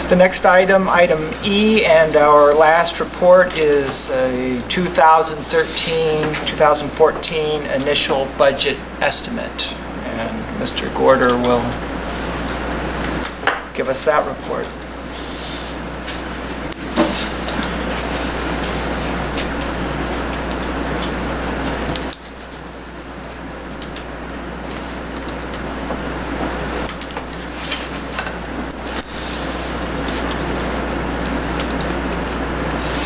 The next item, item E, and our last report is a 2013-2014 initial budget estimate. And Mr. Gorder will give us that report.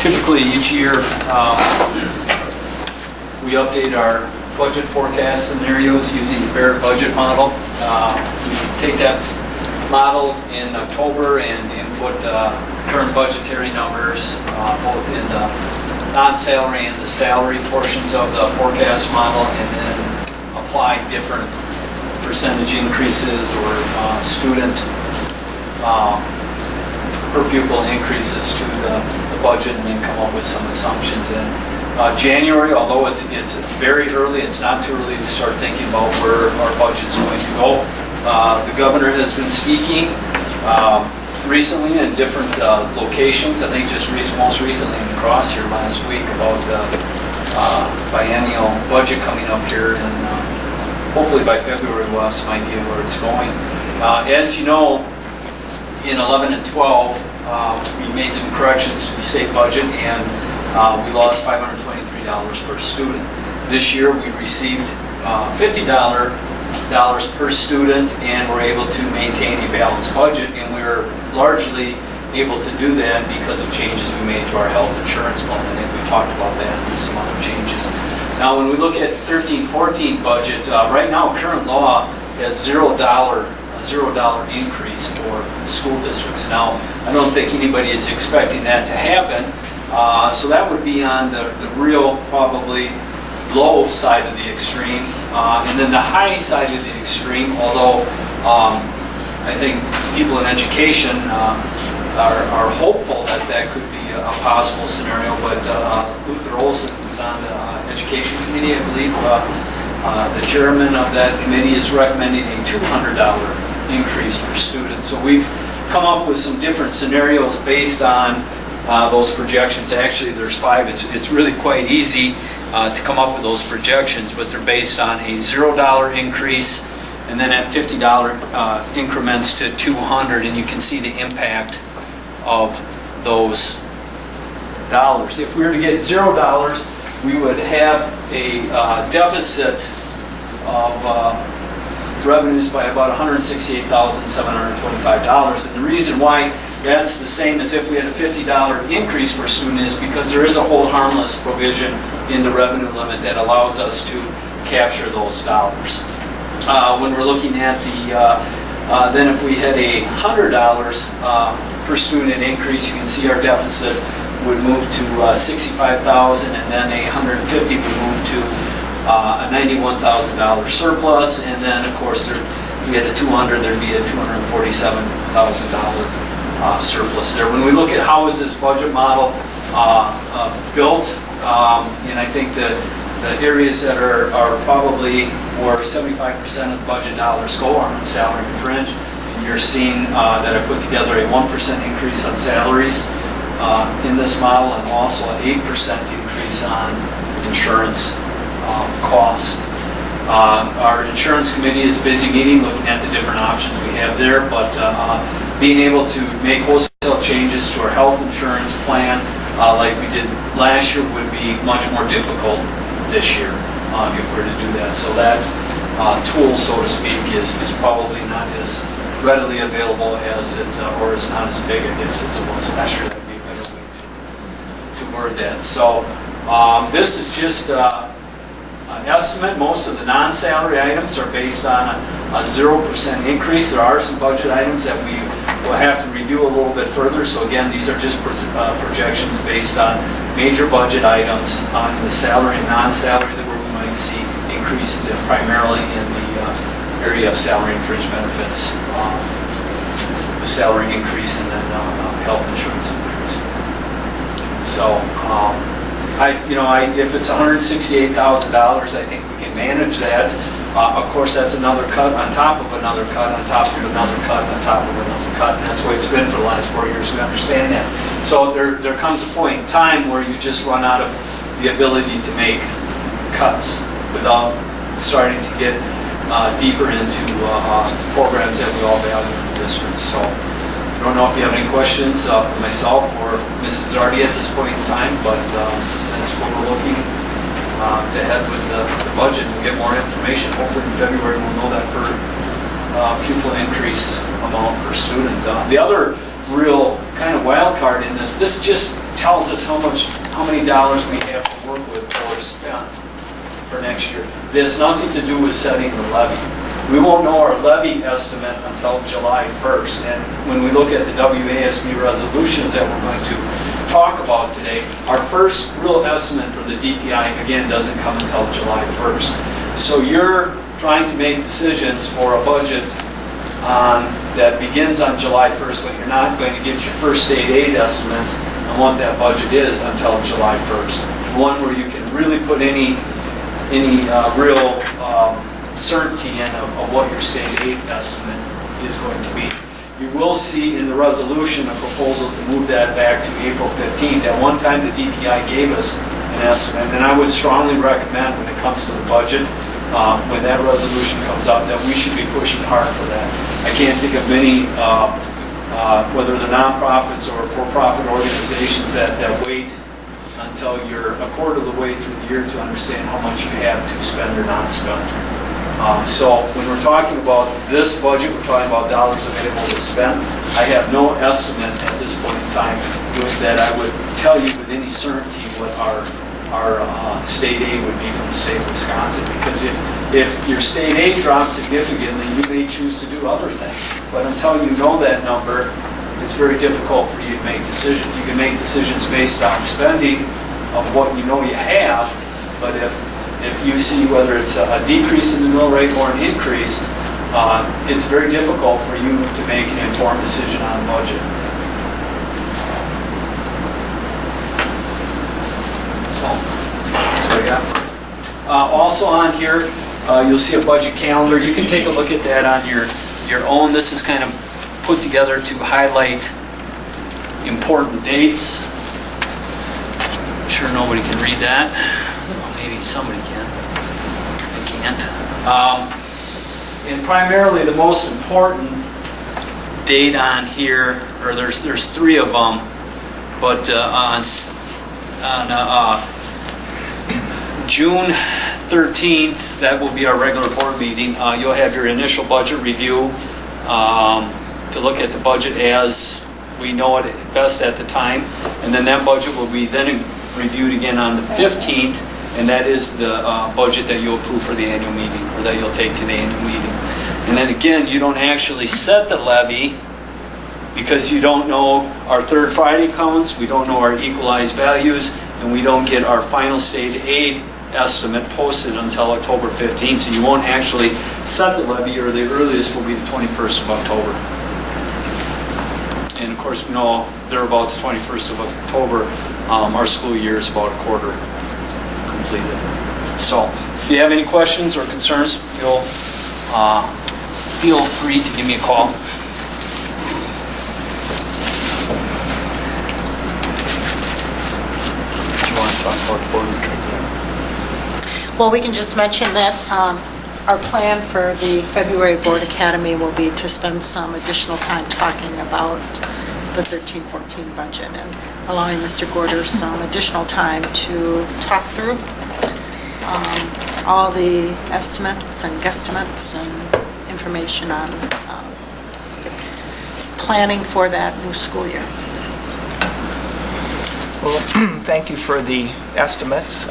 Typically, each year, we update our budget forecast scenarios using the Barrett budget model. We take that model in October and input current budgetary numbers, both in the non-salary and the salary portions of the forecast model, and then apply different percentage increases or student per pupil increases to the budget, and then come up with some assumptions. In January, although it's very early, it's not too early to start thinking about where our budget's going to go. The governor has been speaking recently in different locations. I think just most recently in the Cross here last week about the biennial budget coming up here, and hopefully by February we'll have some idea where it's going. As you know, in 11 and 12, we made some corrections to the state budget, and we lost $523 per student. This year we received $50 per student, and we're able to maintain a balanced budget, and we're largely able to do that because of changes we made to our health insurance plan. I think we talked about that and some other changes. Now when we look at the 13-14 budget, right now current law has $0 increase for school districts. Now, I don't think anybody is expecting that to happen, so that would be on the real, probably, low side of the extreme. And then the high side of the extreme, although I think people in education are hopeful that that could be a possible scenario, but Luther Olson, who's on the Education Committee, I believe, the chairman of that committee is recommending a $200 increase per student. So we've come up with some different scenarios based on those projections. Actually, there's 5. It's really quite easy to come up with those projections, but they're based on a $0 increase, and then at $50 increments to $200, and you can see the impact of those dollars. If we were to get $0, we would have a deficit of revenues by about $168,725. And the reason why that's the same as if we had a $50 increase per student is because there is a hold harmless provision in the revenue limit that allows us to capture those dollars. When we're looking at the, then if we had a $100 per student increase, you can see our deficit would move to $65,000, and then a $150 would move to a $91,000 surplus, and then of course if we had a $200, there'd be a $247,000 surplus there. When we look at how is this budget model built, and I think the areas that are probably where 75% of the budget dollars go are on salary and fringe, and you're seeing that I put together a 1% increase on salaries in this model, and also an 8% increase on insurance costs. Our insurance committee is busy meeting, looking at the different options we have there, but being able to make wholesale changes to our health insurance plan like we did last year would be much more difficult this year if we were to do that. So that tool, so to speak, is probably not as readily available as it, or is not as big, I guess, as it was last year. That would be a better way to word that. So this is just an estimate. Most of the non-salary items are based on a 0% increase. There are some budget items that we will have to review a little bit further. So again, these are just projections based on major budget items in the salary and non-salary that we might see increases in, primarily in the area of salary and fringe benefits, the salary increase, and then health insurance increase. So if it's $168,000, I think we can manage that. Of course, that's another cut on top of another cut on top of another cut on top of another cut, and that's the way it's been for the last 4 years. We understand that. So there comes a point in time where you just run out of the ability to make cuts without starting to get deeper into programs that we all value in the district. So I don't know if you have any questions for myself or Mrs. Zardi at this point in time, but that's what we're looking to head with the budget and get more information. Hopefully in February we'll know that per pupil increase amount per student. The other real kind of wild card in this just tells us how many dollars we have to work with or spend for next year. It has nothing to do with setting the levy. We won't know our levy estimate until July 1st. And when we look at the WASB resolutions that we're going to talk about today, our first real estimate for the DPI, again, doesn't come until July 1st. So you're trying to make decisions for a budget that begins on July 1st, but you're not going to get your first state aid estimate on what that budget is until July 1st. One where you can really put any real certainty in of what your state aid estimate is going to be. You will see in the resolution a proposal to move that back to April 15th. At one time, the DPI gave us an estimate, and I would strongly recommend when it comes to the budget, when that resolution comes up, that we should be pushing hard for that. I can't think of many, whether they're nonprofits or for-profit organizations that wait until you're a quarter of the way through the year to understand how much you have to spend or not spend. So when we're talking about this budget, we're talking about dollars available to spend. I have no estimate at this point in time that I would tell you with any certainty what our state aid would be from the state of Wisconsin. Because if your state aid drops significantly, you may choose to do other things. But until you know that number, it's very difficult for you to make decisions. You can make decisions based on spending of what you know you have, but if you see whether it's a decrease in the mill rate or an increase, it's very difficult for you to make an informed decision on the budget. So, that's what I got. Also on here, you'll see a budget calendar. You can take a look at that on your own. This is kind of put together to highlight important dates. I'm sure nobody can read that. Maybe somebody can. I can't. And primarily the most important date on here, or there's three of them, but on June 13th, that will be our regular board meeting. You'll have your initial budget review to look at the budget as we know it best at the time, and then that budget will be then reviewed again on the 15th, and that is the budget that you'll approve for the annual meeting, or that you'll take to the annual meeting. And then again, you don't actually set the levy because you don't know our third Friday counts, we don't know our equalized values, and we don't get our final state aid estimate posted until October 15th, so you won't actually set the levy, or the earliest will be the 21st of October. And of course, we know they're about the 21st of October. Our school year is about a quarter completed. So, if you have any questions or concerns, feel free to give me a call. Do you want to talk about the board retreat? Well, we can just mention that our plan for the February Board Academy will be to spend some additional time talking about the 13-14 budget and allowing Mr. Gorder some additional time to talk through all the estimates and guesstimates and information on planning for that new school year. Well, thank you for the estimates.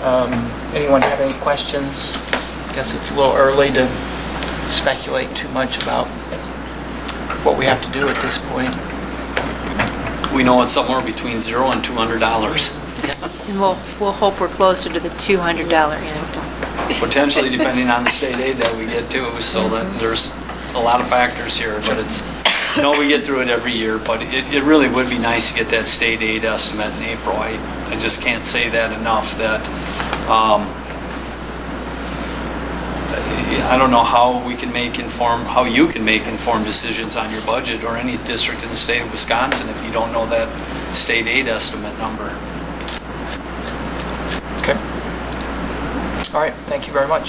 Anyone have any questions? I guess it's a little early to speculate too much about what we have to do at this point. We know it's somewhere between $0 and $200. And we'll hope we're closer to the $200 end. Potentially, depending on the state aid that we get too, so that there's a lot of factors here, but it's, we get through it every year, but it really would be nice to get that state aid estimate in April. I just can't say that enough, that I don't know how we can how you can make informed decisions on your budget or any district in the state of Wisconsin if you don't know that state aid estimate number. Okay. All right, thank you very much.